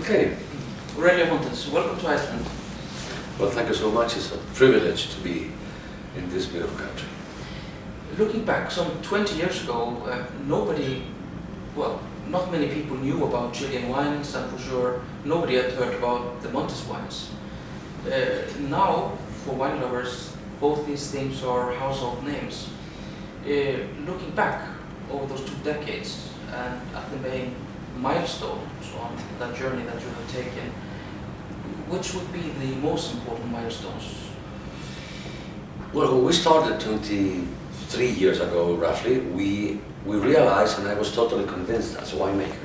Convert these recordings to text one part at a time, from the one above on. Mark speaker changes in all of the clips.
Speaker 1: Okay.
Speaker 2: Aurelio Montes, welcome to Iceland.
Speaker 1: Well, thank you so much. It's a privilege to be in this beautiful country.
Speaker 2: Looking back some 20 years ago, not many people knew about Chilean wines, and for sure nobody had heard about the Montes wines. Now, for wine lovers, both these things are household names. Looking back over those 2 decades and at the main milestones on that journey that you have taken, which would be the most important milestones?
Speaker 1: Well, when we started 23 years ago, roughly, we realized, and I was totally convinced as a winemaker,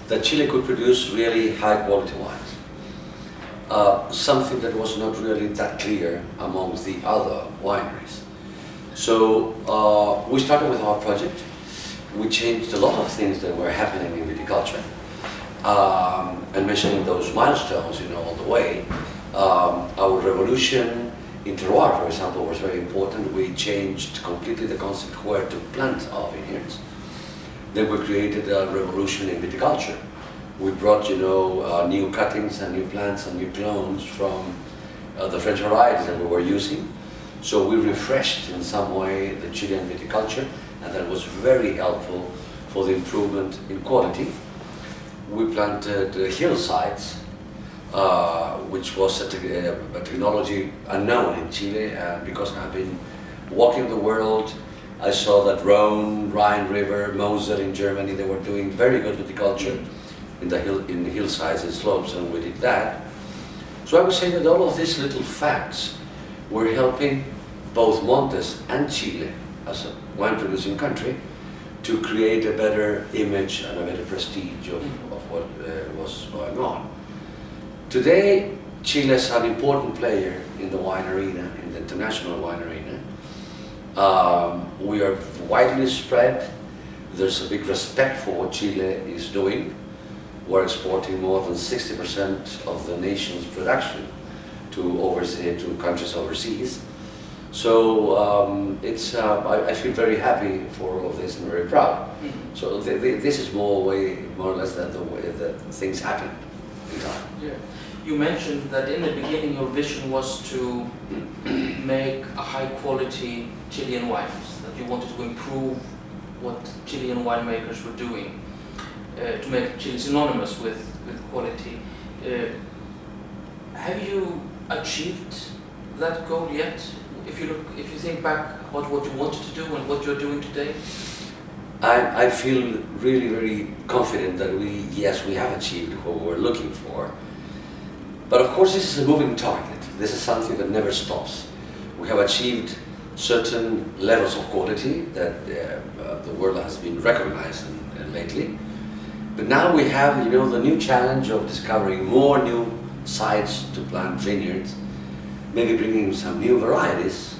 Speaker 1: that Chile could produce really high quality wines. Something that was not really that clear amongst the other wineries. So we started with our project. We changed a lot of things that were happening in viticulture. And mentioning those milestones, all the way. Our revolution in terroir, for example, was very important. We changed completely the concept where to plant our vineyards. Then we created a revolution in viticulture. We brought, new cuttings and new plants and new clones from the French varieties that we were using. So we refreshed in some way the Chilean viticulture, and that was very helpful for the improvement in quality. We planted hillsides, which was a technology unknown in Chile, and because I've been walking the world, I saw that Rhine River, Mosel in Germany, they were doing very good viticulture in the hillsides and slopes, and we did that. So I would say that all of these little facts were helping both Montes and Chile as a wine producing country to create a better image and a better prestige of what was going on. Today, Chile is an important player in the wine arena, in the international wine arena. We are widely spread. There's a big respect for what Chile is doing. We're exporting more than 60% of the nation's production to countries overseas. So I feel very happy for all of this and very proud. Mm-hmm. So this is more or less the way that things happen in time.
Speaker 2: Yeah. You mentioned that in the beginning your vision was to make a high quality Chilean wines, that you wanted to improve what Chilean winemakers were doing, to make Chile synonymous with quality. Have you achieved that goal yet? If you think back about what you wanted to do and what you're doing today?
Speaker 1: I feel really, very confident that we have achieved what we're looking for. But of course, this is a moving target. This is something that never stops. We have achieved certain levels of quality that the world has been recognized lately. But now we have, the new challenge of discovering more new sites to plant vineyards, maybe bringing some new varieties,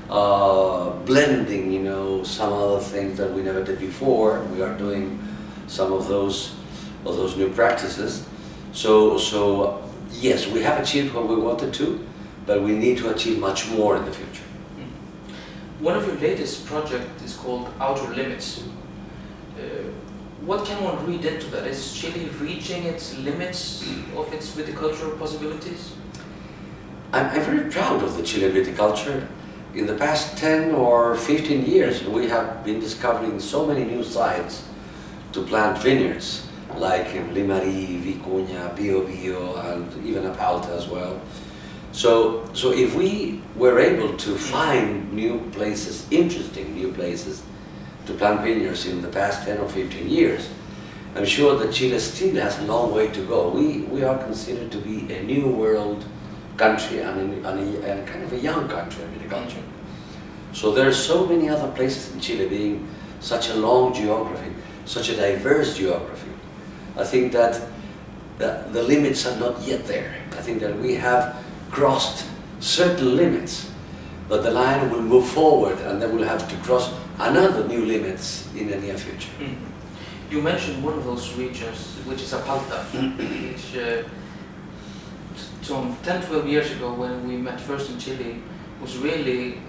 Speaker 1: blending, some other things that we never did before. We are doing some of those new practices. So yes, we have achieved what we wanted to, but we need to achieve much more in the future.
Speaker 2: One of your latest projects is called Outer Limits. What can one read into that? Is Chile reaching its limits of its viticultural possibilities?
Speaker 1: I'm very proud of the Chilean viticulture. In the past 10 or 15 years, we have been discovering so many new sites to plant vineyards, like Limarí, Vicuña, Bio, and even Apalta as well. So if we were able to find new places, interesting new places, to plant vineyards in the past 10 or 15 years, I'm sure that Chile still has a long way to go. We are considered to be a new world country and kind of a young country in viticulture. So there are so many other places in Chile, being such a long geography, such a diverse geography. I think that the limits are not yet there. I think that we have crossed certain limits, but the line will move forward and then we'll have to cross another new limits in the near future.
Speaker 2: Mm-hmm. You mentioned one of those regions, which is Apalta, which some 10-12 years ago when we met first in Chile, was really,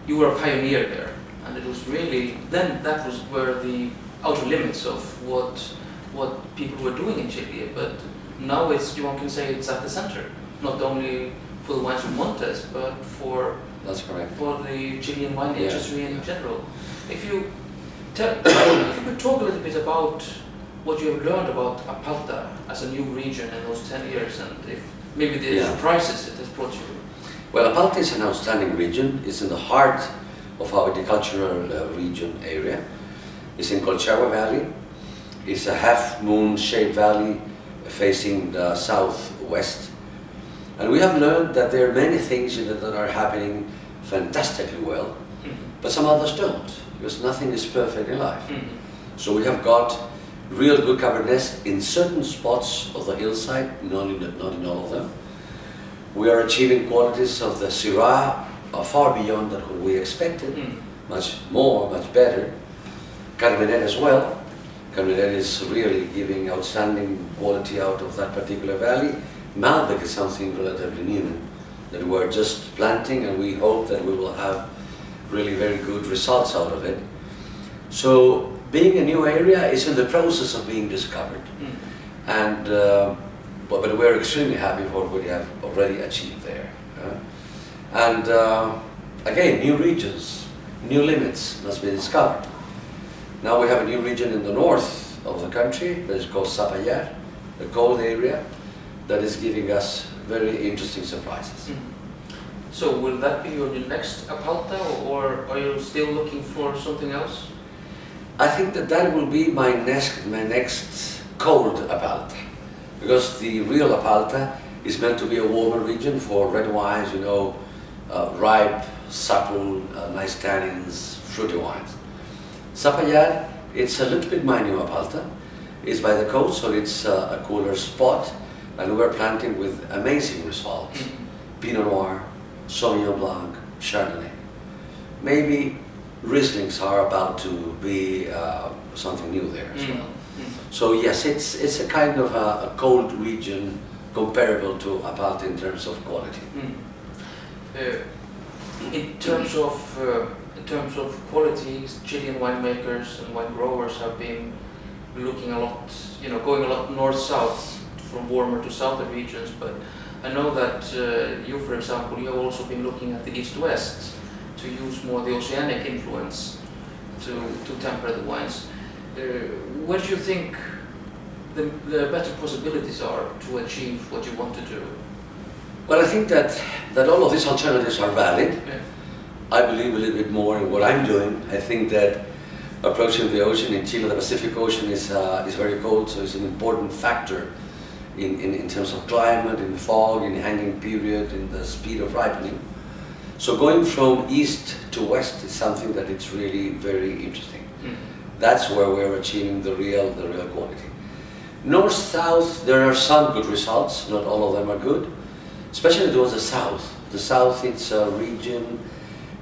Speaker 2: you were a pioneer there, and it was really, then that was where the outer limits of what people were doing in Chile. But now it's, one can say it's at the center, not only for the wines from Montes, but for
Speaker 1: That's correct.
Speaker 2: for the Chilean wine
Speaker 1: Yeah.
Speaker 2: industry in general. If you if you could talk a little bit about what you have learned about Apalta as a new region in those 10 years, and if maybe the
Speaker 1: Yeah.
Speaker 2: surprises it has brought you.
Speaker 1: Well, Apalta is an outstanding region. It's in the heart of our viticultural region area. It's in Colchagua Valley. It's a half-moon shaped valley facing the southwest. And we have learned that there are many things that are happening fantastically well, but some others don't, because nothing is perfect in life. So we have got real good Cabernets in certain spots of the hillside, not in all of them. We are achieving qualities of the Syrah far beyond what we expected, much more, much better. Cabernet as well. Cabernet is really giving outstanding quality out of that particular valley. Malbec is something relatively new that we're just planting, and we hope that we will have really very good results out of it. So being a new area is in the process of being discovered. And but we're extremely happy for what we have already achieved there. And again, new regions, new limits must be discovered. Now we have a new region in the north of the country that is called Sapallar, the cold area, that is giving us very interesting surprises.
Speaker 2: So will that be your next Apalta, or are you still looking for something else?
Speaker 1: I think that will be my next cold Apalta, because the real Apalta is meant to be a warmer region for red wines, you know, ripe, supple, nice tannins, fruity wines. Sapallar, it's a little bit my new Apalta. It's by the coast, so it's a cooler spot, and we're planting with amazing results. Pinot Noir, Sauvignon Blanc, Chardonnay. Maybe Rieslings are about to be something new there as well. So yes, it's a kind of a cold region comparable to Apalta in terms of quality.
Speaker 2: In terms of quality, Chilean winemakers and wine growers have been looking a lot, going a lot north-south, from warmer to southern regions. But I know that you, for example, you have also been looking at the east-west to use more the oceanic influence to temper the wines. What do you think the better possibilities are to achieve what you want to do?
Speaker 1: Well, I think that all of these alternatives are valid.
Speaker 2: Yeah.
Speaker 1: I believe a little bit more in what I'm doing. I think that approaching the ocean in Chile, the Pacific Ocean is very cold, so it's an important factor in terms of climate, in fog, in hanging period, in the speed of ripening. So going from east to west is something that it's really very interesting. That's where we're achieving the real quality. North-south, there are some good results, not all of them are good, especially towards the south. The south, it's a region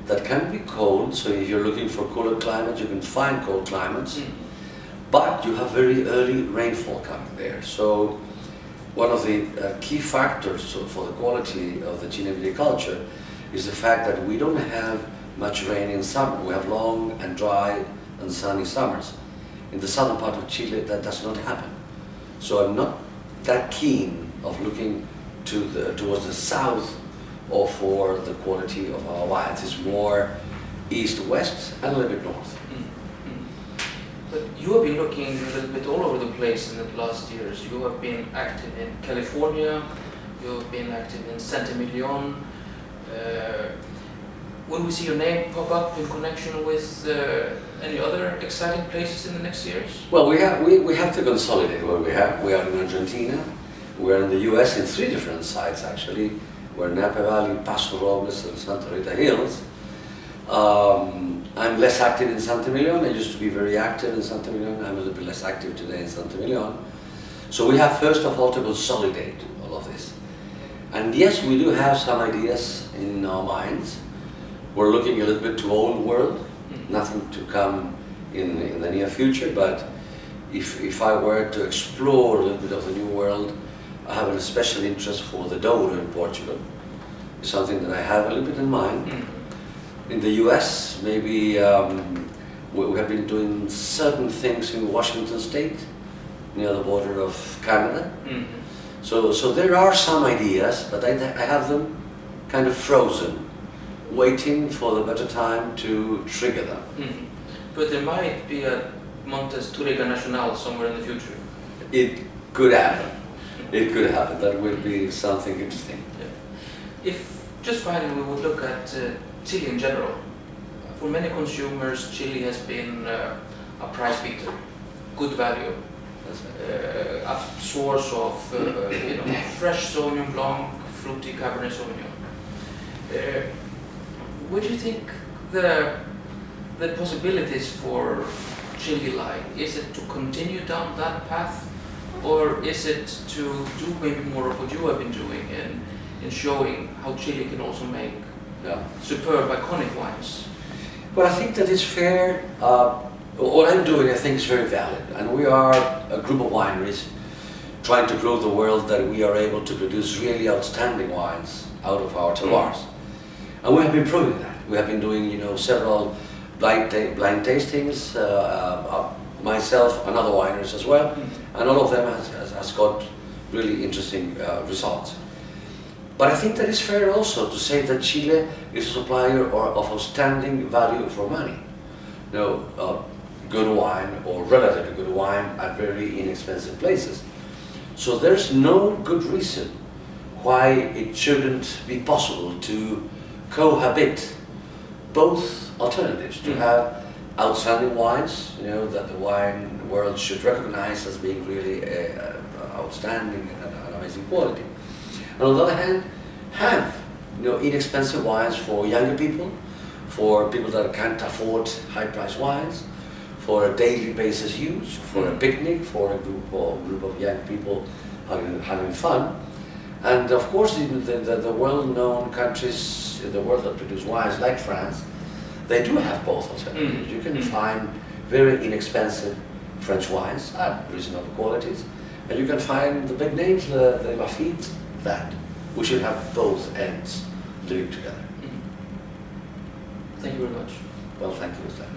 Speaker 1: that can be cold, so if you're looking for cooler climates, you can find cold climates, but you have very early rainfall coming there. So one of the key factors for the quality of the Chilean viticulture is the fact that we don't have much rain in summer. We have long and dry and sunny summers. In the southern part of Chile, that does not happen. So I'm not that keen of looking towards the south or for the quality of our wines. It's more east-west and a little bit north.
Speaker 2: But you have been looking a little bit all over the place in the last years. You have been active in California, you have been active in Saint-Emilion. Will we see your name pop up in connection with any other exciting places in the next years?
Speaker 1: Well, we have to consolidate what we have. We are in Argentina, we are in the US in 3 different sites actually. We're in Napa Valley, Paso Robles, and Santa Rita Hills. I'm less active in Saint-Emilion. I used to be very active in Saint-Emilion. I'm a little bit less active today in Saint-Emilion. So we have first of all to consolidate all of this. And yes, we do have some ideas in our minds. We're looking a little bit to old world, nothing to come in the near future, but if I were to explore a little bit of the new world, I have a special interest for the Douro in Portugal. It's something that I have a little bit in mind. In the US, maybe we have been doing certain things in Washington State, near the border of Canada. So there are some ideas, but I have them kind of frozen, waiting for the better time to trigger them.
Speaker 2: Mhm. But there might be a Montes Turega Nacional somewhere in the future.
Speaker 1: It could happen. It could happen. That will be something interesting.
Speaker 2: Yeah. If just finally we would look at Chile in general. For many consumers, Chile has been a price beater, good value, a source of fresh Sauvignon Blanc, fruity Cabernet Sauvignon. Where do you think the possibilities for Chile lie? Is it to continue down that path, or is it to do maybe more of what you have been doing in showing how Chile can also make superb, iconic wines?
Speaker 1: Well, I think that it's fair. What I'm doing, I think, is very valid, and we are a group of wineries trying to prove the world that we are able to produce really outstanding wines out of our terroirs. And we have been proving that. We have been doing, several blind tastings, myself and other wineries as well, and all of them has got really interesting results. But I think that it's fair also to say that Chile is a supplier of outstanding value for money. Good wine, or relatively good wine, at very inexpensive places. So there's no good reason why it shouldn't be possible to cohabit both alternatives, to have outstanding wines, that the wine world should recognize as being really outstanding and amazing quality. And on the other hand, have inexpensive wines for younger people, for people that can't afford high-priced wines, for a daily basis use, for a picnic, for a group of young people having fun. And of course, the well-known countries in the world that produce wines, like France, they do have both alternatives. You can find very inexpensive French wines at reasonable qualities, and you can find the big names, the Lafite, that we should have both ends living together.
Speaker 2: Thank you very much.
Speaker 1: Well, thank you, Stein.